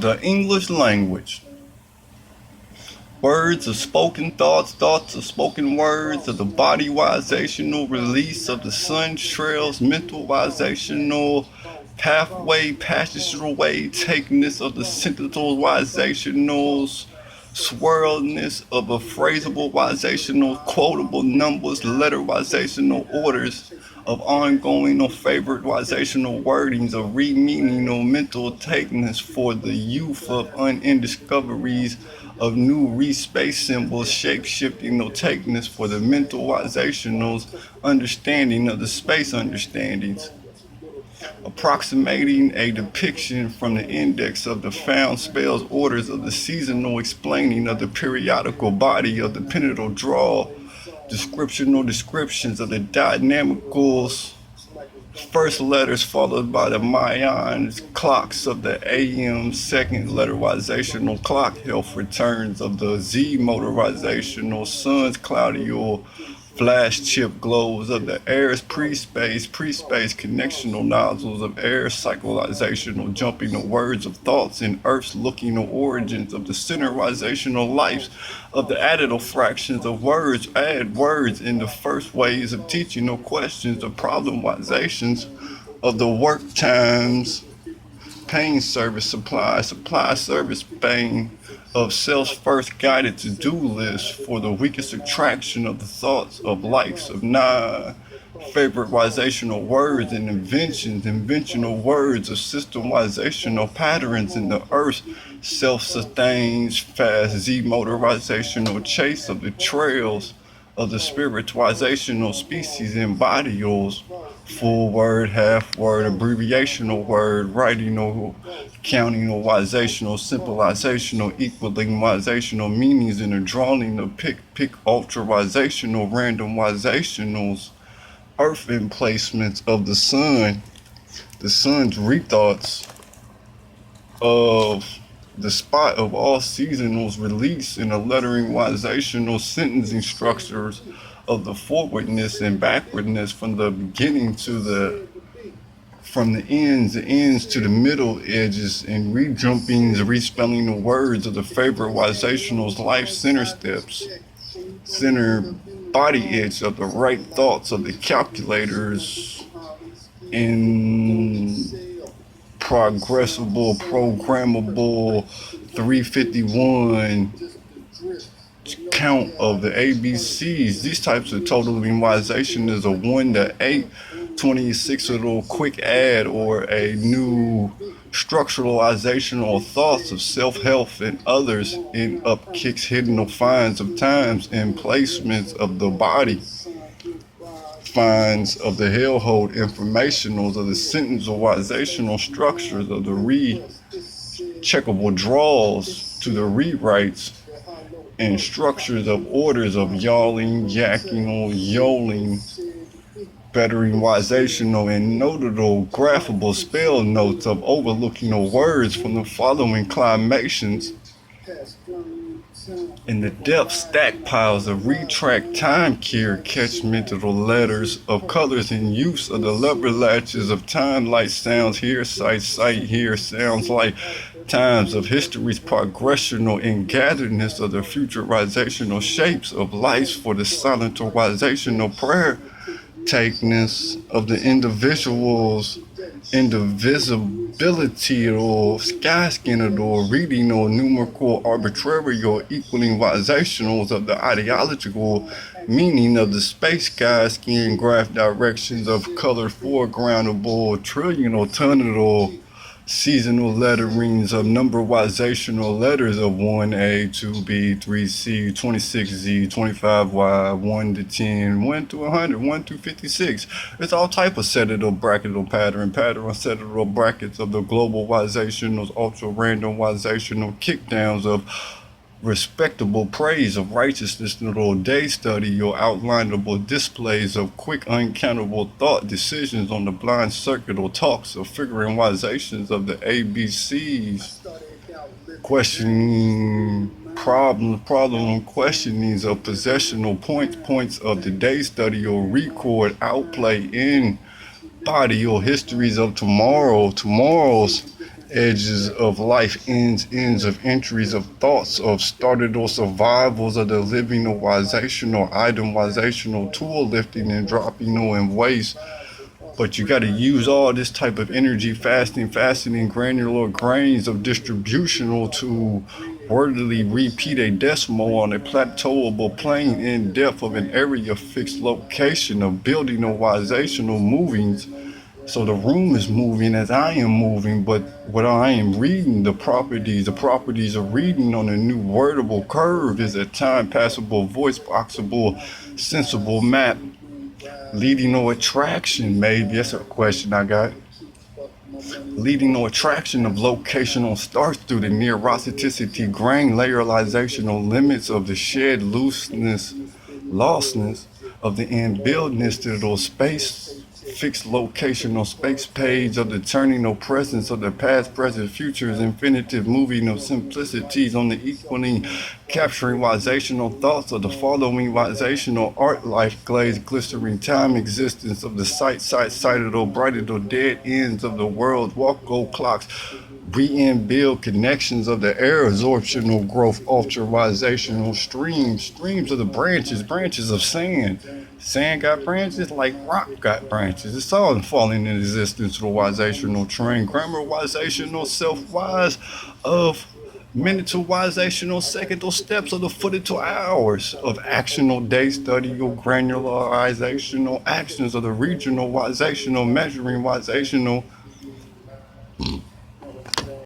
The English language. Words of spoken thoughts, thoughts of spoken words, of the body wisational release of the sun trails, mental wisational pathway, passageal way, takeness of the sentinel wisationals, swirledness of a phrasable wisational, quotable numbers, letter wisational orders of ongoing or favorite wisational wordings of re-meaning or mental takeness for the youth of unending discoveries of new re-space symbols, shape-shifting notakeness for the mentalizationals, understanding of the space understandings, approximating a depiction from the index of the found spells orders of the seasonal explaining of the periodical body of the penital draw, descriptional descriptions of the dynamicals, first letters followed by the Mayan clocks of the AM, second letterizational clock, health returns of the Z motorizational, sun's cloudial, flash chip glows of the air's pre-space connectional nozzles of air cyclizational, jumping the words of thoughts in earth's looking the origins of the centerizational lives of the additive fractions of words, add words in the first ways of teaching no questions of problemizations of the work times, pain service supply service pain of self's first guided to-do list for the weakest attraction of the thoughts of likes of favoritizational words and inventions, inventional words of systemizational patterns in the earth, self-sustains fast Z-motorizational chase of the trails of the spiritualizational species embodials, full word, half word, abbreviational word, writing or counting or wizational, simplizational, equalizational meanings in a drawing of pick ultralizational, randomizationals, earth emplacements of the sun's rethoughts of the spot of all seasonals release in a lettering wizational sentencing structures of the forwardness and backwardness from the beginning to the ends to the middle edges and rejumpings, respelling the words of the favorite wizational's life center steps, center body edge of the right thoughts of the calculators in progressible, programmable 351 count of the ABCs. These types of total memorization is a 1 to 8, 26 a little quick add or a new structuralization or thoughts of self-health and others in upkicks, hidden finds of times and placements of the body. Finds of the hellhold informationals of the sentencealizational structures of the checkable draws to the rewrites and structures of orders of yawling, yakking, or yoling, bettering wizational and notable graphable spell notes of overlooking of words from the following climations in the depth stack piles of retract time care catchmental letters of colors in use of the lever latches of time light sounds here sight here sounds like times of history's progressional and gatheredness of the futurizational shapes of life for the silentarizational prayer takeness of the individual's indivisibility or sky skinned or reading or numerical arbitrary or equaling wizationals of the ideological meaning of the space sky skin graph directions of color foregroundable trillional tonal seasonal letterings of numberwizational letters of 1A, 2B, 3C, 26Z, 25Y, 1 to 10, 1 to 100, 1 to 56. It's all type of setted or bracketal pattern setted or brackets of the global wizationals, ultra randomizational kickdowns of respectable praise of righteousness little day study your outlineable displays of quick uncountable thought decisions on the blind circuit or talks of figurizations of the ABCs questioning problem questionings of possessional points of the day study or record outplay in body or histories of tomorrow's edges of life, ends of entries of thoughts of started or survivals of the living or wizational, itemizational, tool lifting and dropping or in waste. But you got to use all this type of energy, faceting granular grains of distributional to wordily repeat a decimal on a plateauable plane in depth of an area fixed location of building or wizational movings. So the room is moving as I am moving, but what I am reading, the properties of reading on a new wordable curve is a time passable, voice boxable, sensible map, leading no attraction, maybe. That's a question I got. Leading no attraction of locational starts through the neuroticity, grain layerizational limits of the shed looseness, lostness of the inbuildness to those space fixed locational space page of the turning no presence of the past, present, futures, infinitive moving of simplicities on the equaling, capturing wizational thoughts of the following wizational art life glazed glistering time existence of the sighted or brighted or dead ends of the world walk go clocks re-build connections of the air absorptional growth ultralizational streams of the branches of sand got branches like rock got branches. It's all falling in existence to the wizational train grammarizational self-wise of minutizational second or steps of the footed to hours of actional day study or granularizational actions of the regional wizational measuring wizational